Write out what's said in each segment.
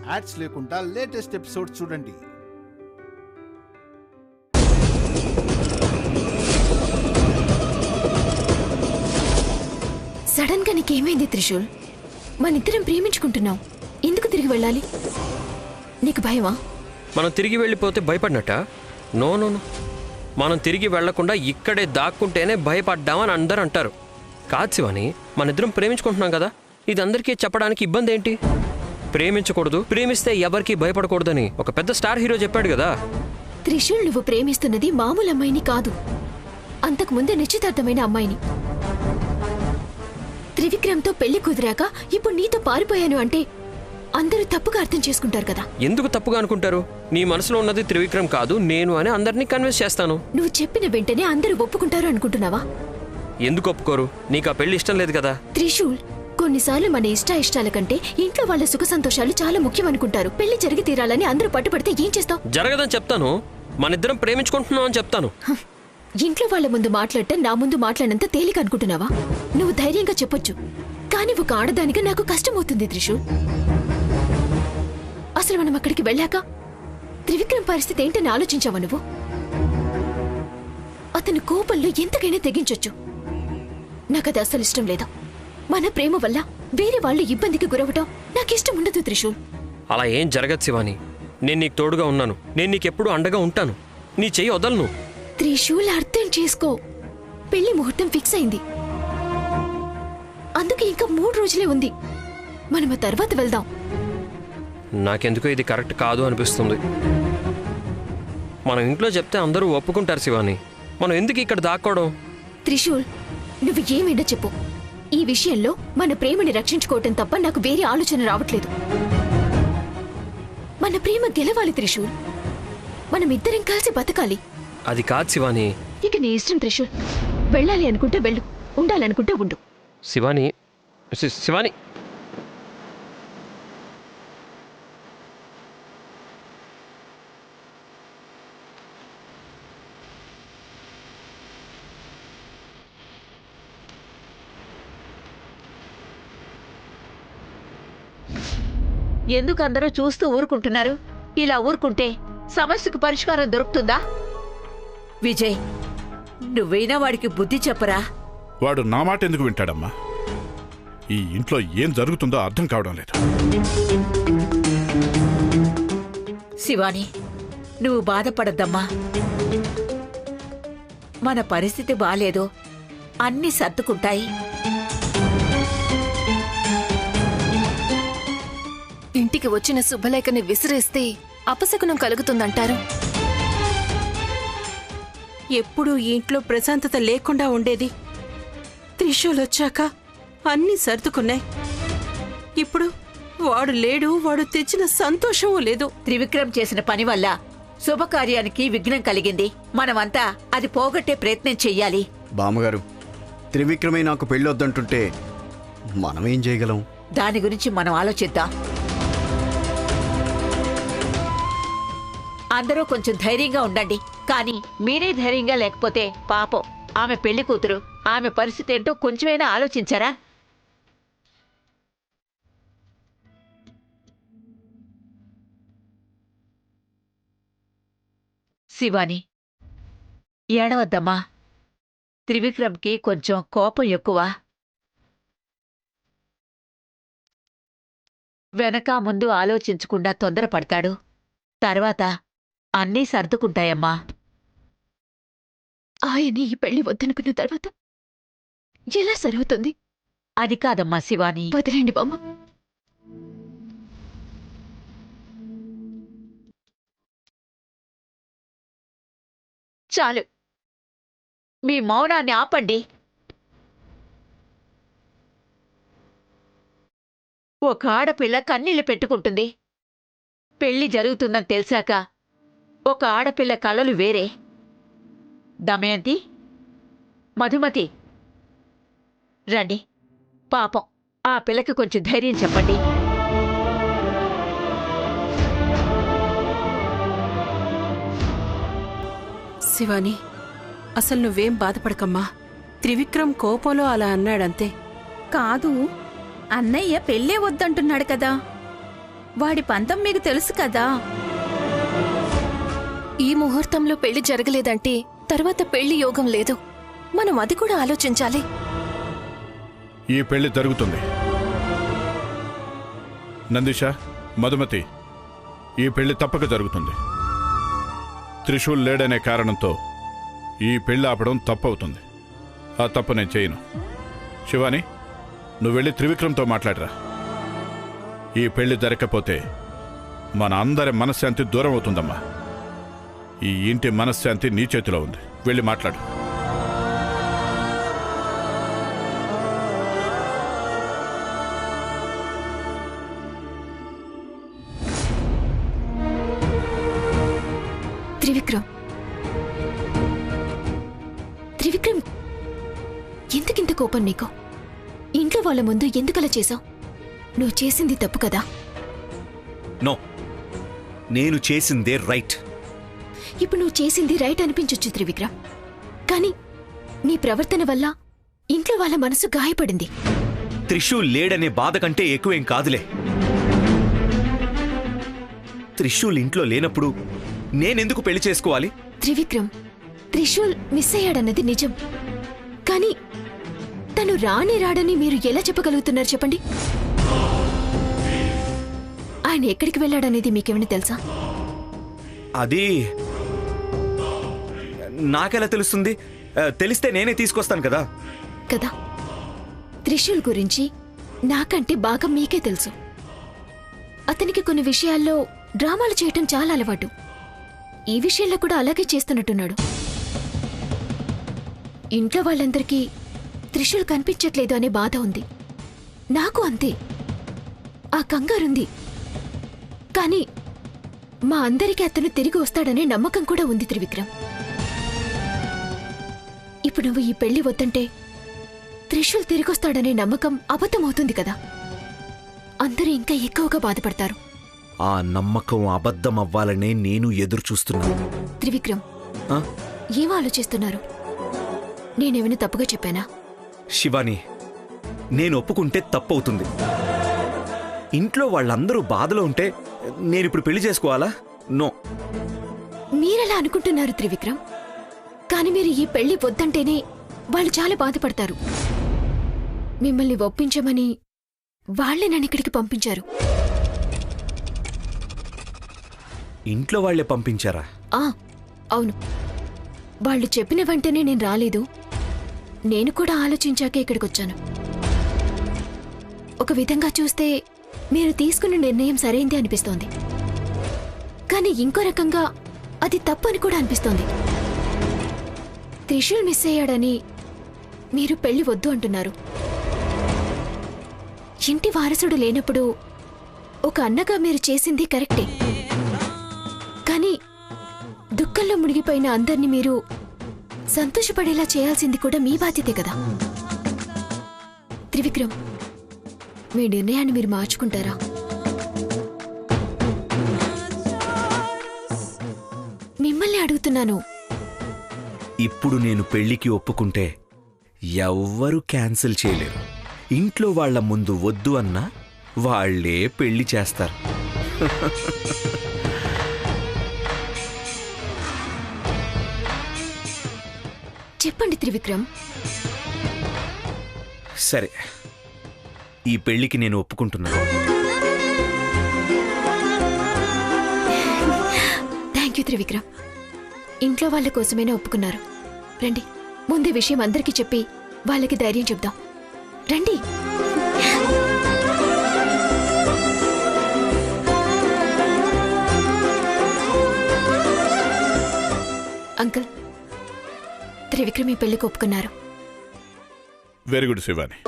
Ads లేకుండా latest episode చూడండి. Sudden గా నీకేమైంది త్రిశూల్? మనిద్దరం ప్రేమించుకుంటున్నాం, ఎందుకు తిరిగి వెళ్ళాలి? నీకు భయమా? మనం తిరిగి వెళ్ళిపోతే భయపడినట్ట? నో నో నో, మనం తిరిగి వెళ్లకుండా ఇక్కడే దాక్కుంటేనే భయపడ్డామని అందరూ అంటారు. కాదు శివాని, మనిద్దరం ప్రేమించుకుంటున్నాం కదా, ఇది అందరికీ చెప్పడానికి ఇబ్బంది ఏంటి? ప్రేమించకూడదు, ప్రేమిస్తే ఎవరికీ భయపడకూడదని ఒక పెద్ద స్టార్ హీరో చెప్పాడు కదా. త్రిశూల్, నువ్వు ప్రేమిస్తున్నది మామూలు అమ్మాయిని కాదు, అంతకు ముందే నిశ్చితార్థమైన అమ్మాయిని. త్రివిక్రమ్తో పెళ్లి కుదిరాక ఇప్పుడు నీతో పారిపోయాను అంటే అందరూ తప్పుగా అర్థం చేసుకుంటారు కదా. ఎందుకు తప్పుగా అనుకుంటారు? నీ మనసులో ఉన్నది త్రివిక్రమ్ కాదు, నేను అని అందరినీ కన్విన్స్ చేస్తాను. నువ్వు చెప్పిన వెంటనే అందరూ ఒప్పుకుంటారు అనుకుంటున్నావా? ఎందుకు ఒప్పుకోరు? నీకు ఆ పెళ్లి ఇష్టం లేదు కదా. త్రిశూల్, కొన్నిసార్లు మన ఇష్టాల కంటే ఇంట్లో వాళ్ళ సుఖ సంతోషాలు చాలా ముఖ్యం అనుకుంటారు. పెళ్లి జరిగి తీరాలని అందరూ పట్టుపడితే ఏం చేస్తావు? జరగదని చెప్తాను, మనిద్దరం ప్రేమించుకుంటున్నాం అని చెప్తాను. ఇంట్లో వాళ్ళ ముందు మాట్లాడటం నా ముందు మాట్లాడినంత తేలిక అనుకుంటున్నావా? నువ్వు ధైర్యంగా చెప్పొచ్చు, కానీ ఒక ఆడదానిగా నాకు కష్టమవుతుంది త్రిశూల్. అసలు మనం అక్కడికి వెళ్ళాక త్రివిక్రమ్ పరిస్థితి ఏంటని ఆలోచించావా నువ్వు? అతని కోపంలో ఎంతకైనా తెగించొచ్చు. నాకది అసలు ఇష్టం లేదు. మన ప్రేమ వల్ల వేరే వాళ్ళు ఇబ్బందికి గురవటం నాకిష్టం ఉండదు త్రిశూల్. అలా ఏం జరగదు శివాని, నేను నీకు తోడుగా ఉన్నాను, నేను నీకెప్పుడు అండగా ఉంటాను, నీ చెయ్యి వదలను. త్రిశూల్, అర్థం చేసుకో, పెళ్లి ముహూర్తం ఫిక్స్ అయింది, అందుకే ఇంకా 3 రోజులే ఉంది. మనం ఆ తర్వాత వెళ్దాం. నాకెందుకో ఇది కరెక్ట్ కాదు అనిపిస్తుంది. మనం ఇంట్లో చెప్తే అందరూ ఒప్పుకుంటారు శివాని, మనం ఎందుకు ఇక్కడ దాక్కోవడం? త్రిశూల్, నువ్వు ఏమైనా చెప్పు, ఈ విషయంలో మన ప్రేమని రక్షించుకోవటం తప్ప నాకు వేరే ఆలోచన రావట్లేదు. మన ప్రేమ గెలవాలి త్రిశూల్, మనం ఇద్దరం కలిసి బతకాలి. అది కాదు శివాని. ఇక నీ ఇష్టం త్రిశూల్, వెళ్ళాలి అనుకుంటే వెళ్ళు, ఉండాలనుకుంటే ఉండు. శివాని, శివాని, ఎందుకు అందరూ చూస్తూ ఊరుకుంటున్నారు? ఇలా ఊరుకుంటే సమస్యకు పరిష్కారం దొరుకుతుందా? విజయ్, నువ్వైనా వాడికి బుద్ధి చెప్పరా? వాడు నా మాట ఎందుకు వింటాడమ్మా? ఈ ఇంట్లో ఏం జరుగుతుందో అర్థం కావడం లేదు. శివాని, నువ్వు బాధపడద్దమ్మా. మన పరిస్థితి బాలేదు, అన్నీ సర్దుకుంటాయి. ఇంటికి వచ్చిన శుభలేఖని విసిరేస్తే అపశకునం కలుగుతుందంటారు. ఎప్పుడూ ఈ ఇంట్లో ప్రశాంతత లేకుండా ఉండేది. త్రిశూల్ వచ్చాక అన్నీ సర్దుకున్నాయి. ఇప్పుడు వాడు లేడు, వాడు తెచ్చిన సంతోషమూ లేదు. త్రివిక్రమ్ చేసిన పని వల్ల శుభకార్యానికి విఘ్నం కలిగింది. మనమంతా అది పోగొట్టే ప్రయత్నం చెయ్యాలి. బామ్మగారు, త్రివిక్రమే నాకు పెళ్ళొద్దంటుంటే మనమేం చేయగలం? దాని గురించి మనం ఆలోచిద్దాం. అందరూ కొంచెం ధైర్యంగా ఉండండి. కానీ మీరే ధైర్యంగా లేకపోతే పాపం ఆమె పెళ్లి కూతురు, ఆమె పరిస్థితి ఏంటో కొంచెమైనా ఆలోచించారా? శివాని, ఏడవద్దమ్మా. త్రివిక్రమ్కి కొంచెం కోపం ఎక్కువ. వెనక ముందు ఆలోచించకుండా తొందరపడతాడు. తర్వాత అన్నీ సర్దుకుంటాయమ్మా. ఆయన ఈ పెళ్లి వద్దనుకున్న తర్వాత ఎలా సరవుతుంది? అది కాదమ్మా శివాని. వదిలేండి బామ్మ. చాలు, మీ మౌనాన్ని ఆపండి. ఒక ఆడపిల్ల కన్నీళ్లు పెట్టుకుంటుంది. పెళ్లి జరుగుతుందని తెలిసాక ఒక ఆడపిల్ల కలలు వేరే. దమయంతి, మధుమతి, రండి. పాపం ఆ పిల్లకి కొంచెం ధైర్యం చెప్పండి. శివాని, అసలు నువ్వేం బాధపడకమ్మా. త్రివిక్రమ్ కోపంలో అలా అన్నాడంతే. కాదు, అన్నయ్య పెళ్ళే వద్దంటున్నాడు కదా. వాడి పంతం మీకు తెలుసు కదా. ఈ ముహూర్తంలో పెళ్లి జరగలేదంటే తర్వాత పెళ్లి యోగం లేదు. మనం అది కూడా ఆలోచించాలి. ఈ పెళ్లి జరుగుతుంది. నందిష, మధుమతి, ఈ పెళ్లి తప్పక జరుగుతుంది. త్రిశూల్ లేడనే కారణంతో ఈ పెళ్లి ఆపడం తప్పవుతుంది. ఆ తప్పు నేను చేయను. శివాని, నువ్వు వెళ్ళి త్రివిక్రమ్తో మాట్లాడరా. ఈ పెళ్లి జరగకపోతే మన అందరి మనశ్శాంతి దూరం అవుతుందమ్మా. ఈ ఇంటి మనశ్శాంతి నీ చేతిలో ఉంది. వెళ్ళి మాట్లాడు. త్రివిక్రమ్, ఎందుకింత కోపం నీకు? ఇంట్లో వాళ్ళ ముందు ఎందుకలా చేశావు? నువ్వు చేసింది తప్పు కదా. నో, నేను చేసిందే రైట్. ఇప్పుడు నువ్వు చేసింది రైట్ అనిపించొచ్చు త్రివిక్రమ్, కానీ నీ ప్రవర్తన వల్ల ఇంట్లో వాళ్ళ మనసు గాయపడింది. త్రిశూల్ లేడనే బాధ కంటే ఎక్కువేం కాదులే. త్రిశూల్ ఇంట్లో లేనప్పుడు నేనెందుకు పెళ్లి చేసుకోవాలి? త్రివిక్రమ్, త్రిశూల్ మిస్ అయ్యాడన్నది నిజం, కానీ తను రాడని మీరు ఎలా చెప్పగలుగుతున్నారు చెప్పండి? ఆయన ఎక్కడికి వెళ్ళాడనేది మీకేమైనా తెలుసా? అది నాకెలా తెలుస్తుంది? తెలిస్తే నేనే తీసుకొస్తాను కదా. కదా, త్రిశూల్ గురించి నాకంటే బాగా మీకే తెలుసు. అతనికి కొన్ని విషయాల్లో డ్రామాలు చేయటం చాలా అలవాటు. ఈ విషయంలో కూడా అలాగే చేస్తున్నట్టున్నాడు. ఇంట్లో వాళ్ళందరికీ త్రిశూల్ కనిపించట్లేదు అనే బాధ ఉంది. నాకు అంతే, ఆ కంగారుంది. కానీ మా అందరికీ అతను తిరిగి వస్తాడనే నమ్మకం కూడా ఉంది త్రివిక్రమ్. ఇప్పుడు నువ్వు ఈ పెళ్లి వద్దంటే త్రిశూల్ తిరిగొస్తాడనే నమ్మకం అబద్ధమవుతుంది కదా. అందరూ ఇంకా ఎక్కువగా బాధపడతారు. ఆ నమ్మకం అబద్ధం అవ్వాలనే నేను ఎదురు చూస్తున్నాను. త్రివిక్రమ్, ఏం ఆలోచిస్తున్నారు? నేనేమైనా తప్పుగా చెప్పానా? శివాని, నేను ఒప్పుకుంటే తప్పవుతుంది. ఇంట్లో వాళ్ళందరూ బాధలో ఉంటే నేనిప్పుడు పెళ్లి చేసుకోవాలా? నో. మీరెలా అనుకుంటున్నారు త్రివిక్రమ్? కానీ మీరు ఈ పెళ్లి వద్దంటేనే వాళ్ళు చాలా బాధపడతారు. మిమ్మల్ని ఒప్పించమని వాళ్లే నన్ను ఇక్కడికి పంపించారు. ఇంట్లో వాళ్లే పంపించారా? అవును. వాళ్ళు చెప్పిన వెంటనే నేను రాలేదు. నేను కూడా ఆలోచించాకే ఇక్కడికొచ్చాను. ఒక విధంగా చూస్తే మీరు తీసుకున్న నిర్ణయం సరైందే అనిపిస్తోంది, కానీ ఇంకో రకంగా అది తప్పు అని కూడా అనిపిస్తోంది. త్రిశూల్ మిస్ అయ్యాడని మీరు పెళ్లి వద్దు అంటున్నారు. ఇంటి వారసుడు లేనప్పుడు ఒక అన్నగా మీరు చేసింది కరెక్టే, కానీ దుఃఖంలో మునిగిపోయిన అందర్నీ మీరు సంతోషపడేలా చేయాల్సింది కూడా మీ బాధ్యతే కదా. త్రివిక్రమ్, మీ నిర్ణయాన్ని మీరు మార్చుకుంటారా? మిమ్మల్ని అడుగుతున్నాను. ఇప్పుడు నేను పెళ్లికి ఒప్పుకుంటే ఎవ్వరూ క్యాన్సిల్ చేయలేరు. ఇంట్లో వాళ్ల ముందు వద్దు అన్నా వాళ్లే పెళ్లి చేస్తారు. చెప్పండి త్రివిక్రమ్. సరే, ఈ పెళ్లికి నేను ఒప్పుకుంటున్నాను. Thank you Trivikram. ఇంట్లో వాళ్ళ కోసమైనా ఒప్పుకున్నారు. రండి, ముందే విషయం అందరికీ చెప్పి వాళ్ళకి ధైర్యం చెప్దాం. రండి. అంకుల్, త్రివిక్రమ్ ఈ పెళ్లికి ఒప్పుకున్నారు. Very good Shivani.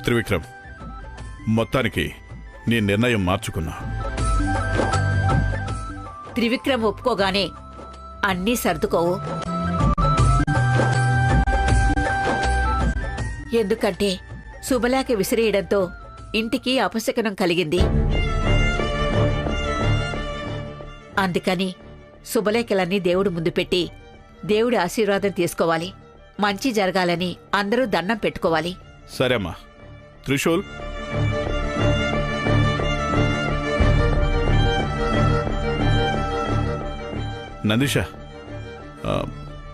త్రివిక్రమ్, మొత్తానికి నీ నిర్ణయం మార్చుకున్నా. త్రివిక్రమ్ ఒప్పుకోగానే అన్నీ సర్దుకోవు. ఎందుకంటే శుభలేఖ విసిరేయడంతో ఇంటికి అపశకనం కలిగింది. అందుకని శుభలేఖలన్నీ దేవుడి ముందు పెట్టి దేవుడి ఆశీర్వాదం తీసుకోవాలి. మంచి జరగాలని అందరూ దండం పెట్టుకోవాలి. సరేమ్మా, త్రిశూల్, నందిష,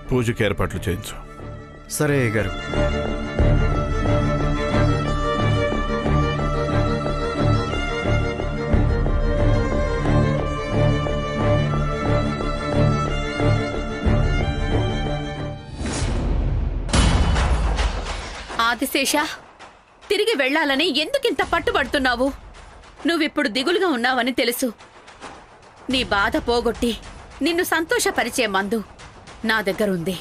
పూజకి ఏర్పాట్లు చేయించు. సరే గారు. ఆదిశేష, తిరిగి వెళ్ళాలని ఎందుకింత పట్టుబడుతున్నావు? నువ్విప్పుడు దిగులుగా ఉన్నావని తెలుసు. నీ బాధ పోగొట్టి నిన్ను సంతోషపరిచే మందు నా దగ్గరుంది.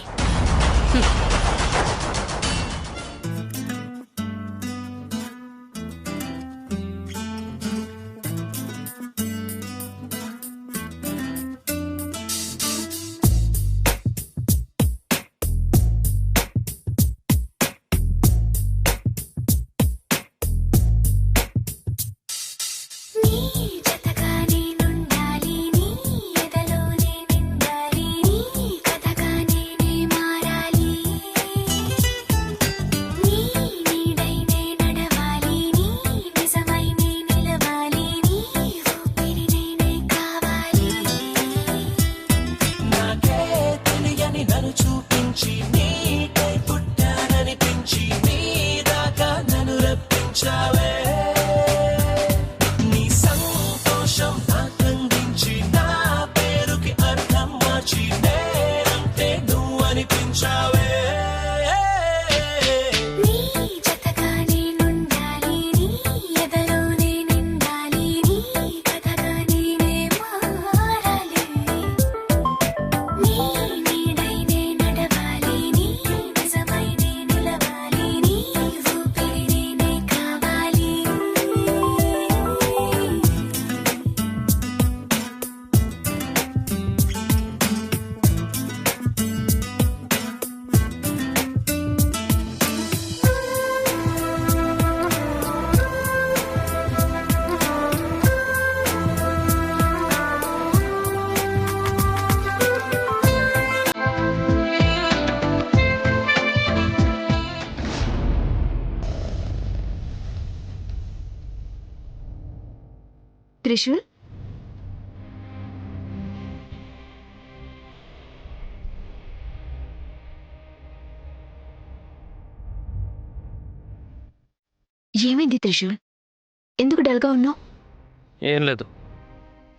త్రిశూల్, ఏమైంది త్రిశూల్? ఎందుకు డల్గా ఉన్నావు? ఏం లేదు.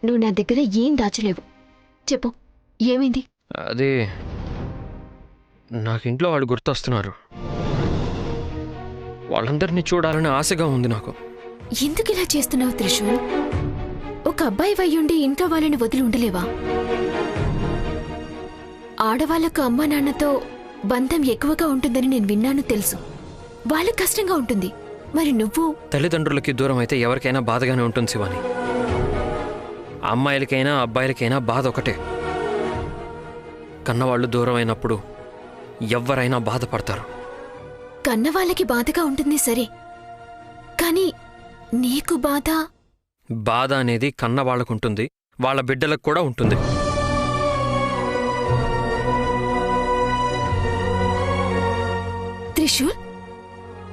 నువ్వు నా దగ్గర ఏం దాచలేవు. చెప్పు, ఏమైంది? అది నాకు ఇంట్లో వాళ్ళు గుర్తొస్తున్నారు. వాళ్ళందరినీ చూడాలని ఆశగా ఉంది నాకు. ఎందుకు ఇలా చేస్తున్నావు త్రిశూల్? ఒక అబ్బాయి వయ్యుండి ఇంట్లో వాళ్ళని వదిలి ఉండలేవా? ఆడవాళ్లకు అమ్మా నాన్నతో బంధం ఎక్కువగా ఉంటుందని నేను విన్నాను, తెలుసు. వాళ్ళకి కష్టంగా ఉంటుంది. మరి నువ్వు? తల్లిదండ్రులకి దూరం అయితే ఎవరికైనా బాధగానే ఉంటుంది శివాని. అమ్మాయిలకైనా అబ్బాయిలకైనా బాధ ఒకటే. కన్నవాళ్ళు దూరం అయినప్పుడు ఎవరైనా బాధపడతారు. కన్నవాళ్ళకి బాధగా ఉంటుంది సరే, కానీ నీకు బాధ? బాధ అనేది కన్నవాళ్ళకుంటుంది, వాళ్ళ బిడ్డలకు కూడా ఉంటుంది. త్రిశూల్,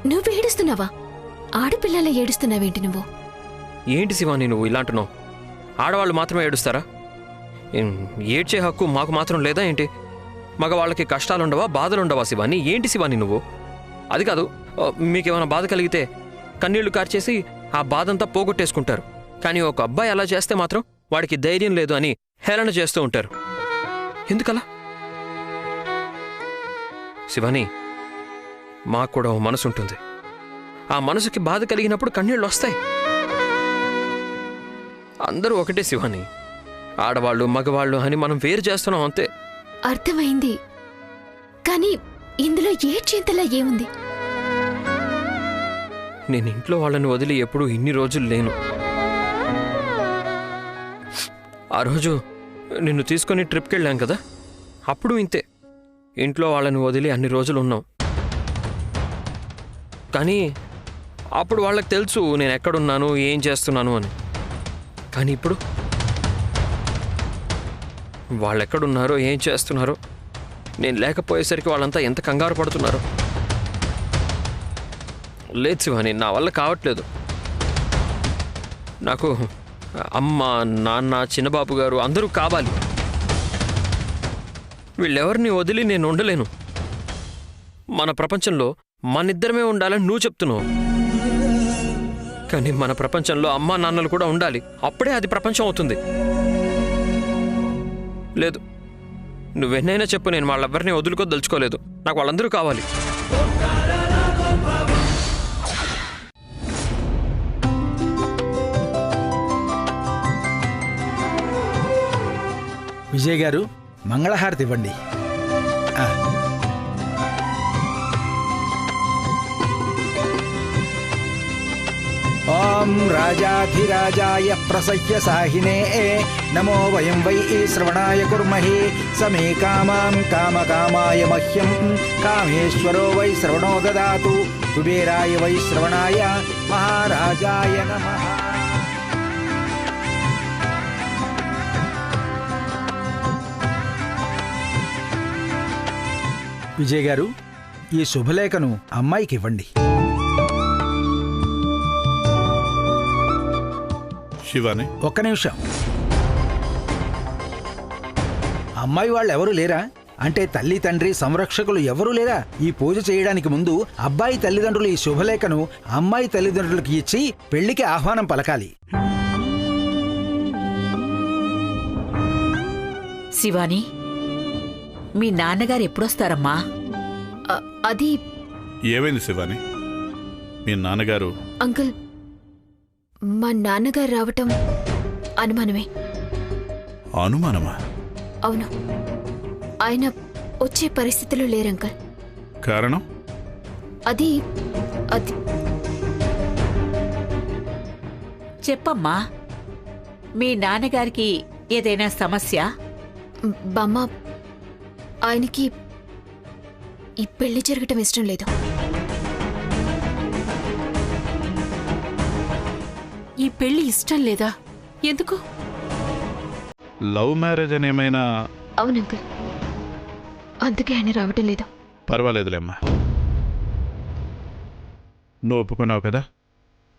నువ్వు ఏడుస్తున్నావా? ఆడపిల్లల ఏడుస్తున్నావేంటి నువ్వు? ఏంటి శివాని నువ్వు ఇలాంటున్నావు? ఆడవాళ్ళు మాత్రమే ఏడుస్తారా? ఏడ్చే హక్కు మాకు మాత్రం లేదా ఏంటి? మగవాళ్ళకి కష్టాలుండవా, బాధలుండవా శివాని? ఏంటి శివాని నువ్వు? అది కాదు, మీకేమైనా బాధ కలిగితే కన్నీళ్లు కార్చేసి ఆ బాధంతా పోగొట్టేసుకుంటారు. కానీ ఒక అబ్బాయి అలా చేస్తే మాత్రం వాడికి ధైర్యం లేదు అని హేళన చేస్తూ ఉంటారు. ఎందుకలా శివాని? మాకు కూడా ఓ మనసు ఉంటుంది. ఆ మనసుకి బాధ కలిగినప్పుడు కన్నీళ్ళు వస్తాయి. అందరూ ఒకటే శివాని. ఆడవాళ్ళు మగవాళ్ళు అని మనం వేరు చేస్తున్నాం అంతే. అర్థమైంది, కానీ ఇందులో ఏడ్చేంతలా ఏముంది? నేను ఇంట్లో వాళ్ళని వదిలి ఎప్పుడూ ఇన్ని రోజులు లేను. ఆ రోజు నిన్ను తీసుకొని ట్రిప్కి వెళ్ళాం కదా, అప్పుడు ఇంతే. ఇంట్లో వాళ్ళని వదిలి అన్ని రోజులు ఉన్నాం. కానీ అప్పుడు వాళ్ళకి తెలుసు నేను ఎక్కడున్నాను, ఏం చేస్తున్నాను అని. కానీ ఇప్పుడు వాళ్ళు ఎక్కడున్నారో, ఏం చేస్తున్నారో, నేను లేకపోయేసరికి వాళ్ళంతా ఎంత కంగారు పడుతున్నారో. లేదు శివాని, నా వల్ల కావట్లేదు. నాకు అమ్మ, నాన్న, చిన్నబాబు గారు అందరూ కావాలి. వీళ్ళెవరిని వదిలి నేను ఉండలేను. మన ప్రపంచంలో మనిద్దరమే ఉండాలని నువ్వు చెప్తున్నావు, కానీ మన ప్రపంచంలో అమ్మా నాన్నలు కూడా ఉండాలి. అప్పుడే అది ప్రపంచం అవుతుంది. లేదు, నువ్వెన్నైనా చెప్పు, నేను వాళ్ళెవ్వరిని వదులుకోదలుచుకోలేదు. నాకు వాళ్ళందరూ కావాలి. విజయ్ గారు, మంగళహారతి ఇవ్వండి. ఓం రాజాధిరాజాయ ప్రసహ్య సాహినే నమో వయం వై శ్రవణాయ కుర్మహే సమే కామాం కామకామాయ మహ్యం కామేశ్వరో వై శ్రవణో దదాతు కుబేరాయ వై శ్రవణాయ మహారాజాయ నమః. విజయ్ గారు, ఈ శుభలేఖను అమ్మాయికి ఇవ్వండి. శివాని, ఒక్క నిమిషం. అమ్మాయి వాళ్ళు ఎవరు లేరా? అంటే తల్లి, తండ్రి, సంరక్షకులు ఎవరూ లేరా? ఈ పూజ చేయడానికి ముందు అబ్బాయి తల్లిదండ్రులు ఈ శుభలేఖను అమ్మాయి తల్లిదండ్రులకు ఇచ్చి పెళ్లికి ఆహ్వానం పలకాలి. శివాని, మీ నాన్నగారు ఎప్పుడొస్తారమ్మా? అది ఏమైంది శివాని? మీ నాన్నగారు? అంకుల్, మా నాన్నగారు రావటం అనుమానమే. అనుమానమా? అవును, ఆయన వచ్చే పరిస్థితిలో లేరంకల్. కారణం? అది అది చెప్పమ్మా, మీ నాన్నగారికి ఏదైనా సమస్య? బామ్మ, ఆయనకి ఈ పెళ్లి జరగటం ఇష్టం లేదు. ఈ పెళ్లి ఇష్టం లేదా? ఎందుకు? లవ్ మ్యారేజ్ అని ఏమైనా? అవును అంకుల్, అందుకే ఆయన రావటం లేదు. పర్వాలేదులేమ్మా, నువ్వు ఒప్పుకున్నావు కదా.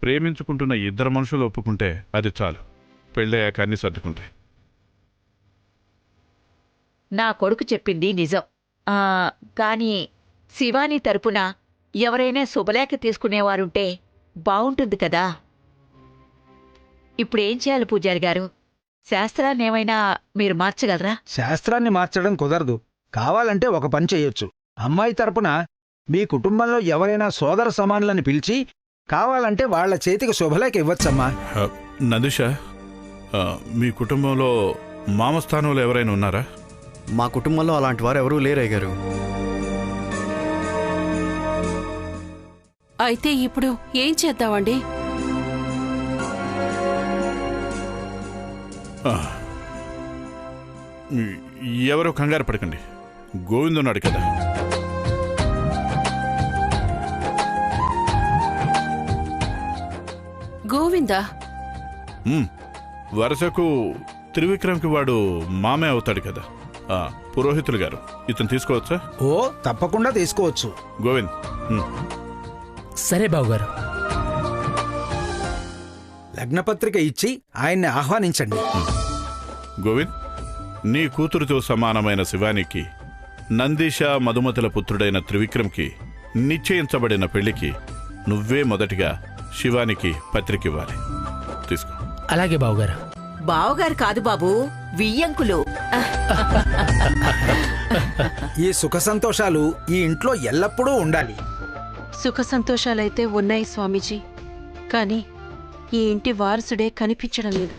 ప్రేమించుకుంటున్న ఇద్దరు మనుషులు ఒప్పుకుంటే అది చాలు. పెళ్ళయ్యాక అన్ని సర్దుకుంటాయి. నా కొడుకు చెప్పింది నిజం. కానీ శివాని తరపున ఎవరైనా శుభలేఖ తీసుకునేవారుంటే బావుంటుంది కదా. ఇప్పుడేం చేయాలి పూజారి గారు? శాస్త్రాన్ని ఏమైనా మీరు మార్చగలరా? శాస్త్రాన్ని మార్చడం కుదరదు. కావాలంటే ఒక పని చేయొచ్చు. అమ్మాయి తరపున మీ కుటుంబంలో ఎవరైనా సోదర సమానులని పిలిచి కావాలంటే వాళ్ల చేతికి శుభలేఖ ఇవ్వచ్చమ్మా. నందిష, మీ కుటుంబంలో మామస్థానంలో ఎవరైనా ఉన్నారా? మా కుటుంబంలో అలాంటి వారు ఎవరూ లేరయ్య గారు. అయితే ఇప్పుడు ఏం చేద్దామండి? ఎవరో కంగారు పడకండి. గోవింద్ ఉన్నాడు కదా. గోవిందా? వరుసకు త్రివిక్రమ్కి వాడు మామే అవుతాడు కదా. పురోహితులు గారు, ఇతను తీసుకోవచ్చా? ఓ, తప్పకుండా తీసుకోవచ్చు. గోవింద్. సరే బావుగారు. లగ్నపత్రిక ఇచ్చి ఆయన్ని ఆహ్వానించండి. గోవింద్, నీ కూతురుతో సమానమైన శివానికి, నందీష మధుమతుల పుత్రుడైన త్రివిక్రమ్కి నిశ్చయించబడిన పెళ్లికి నువ్వే మొదటిగా శివానికి పత్రికివ్వాలి. తీసుకో. అలాగే బావుగారు. బావగారు కాదు బాబు, వియ్యంకులు. ఈ సుఖ సంతోషాలు ఈ ఇంట్లో ఎల్లప్పుడూ ఉండాలి. సుఖ సంతోషాలైతే ఉన్నాయి స్వామీజీ, కానీ ఈ ఇంటి వారసుడే కనిపించడం లేదు.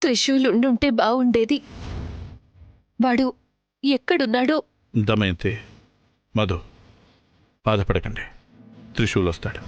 త్రిశూల్ ఉండుంటే బావుండేది. వాడు ఎక్కడున్నాడో. దమయంతి, మధు, బాధపడకండి. త్రిశూల్ వస్తాడు.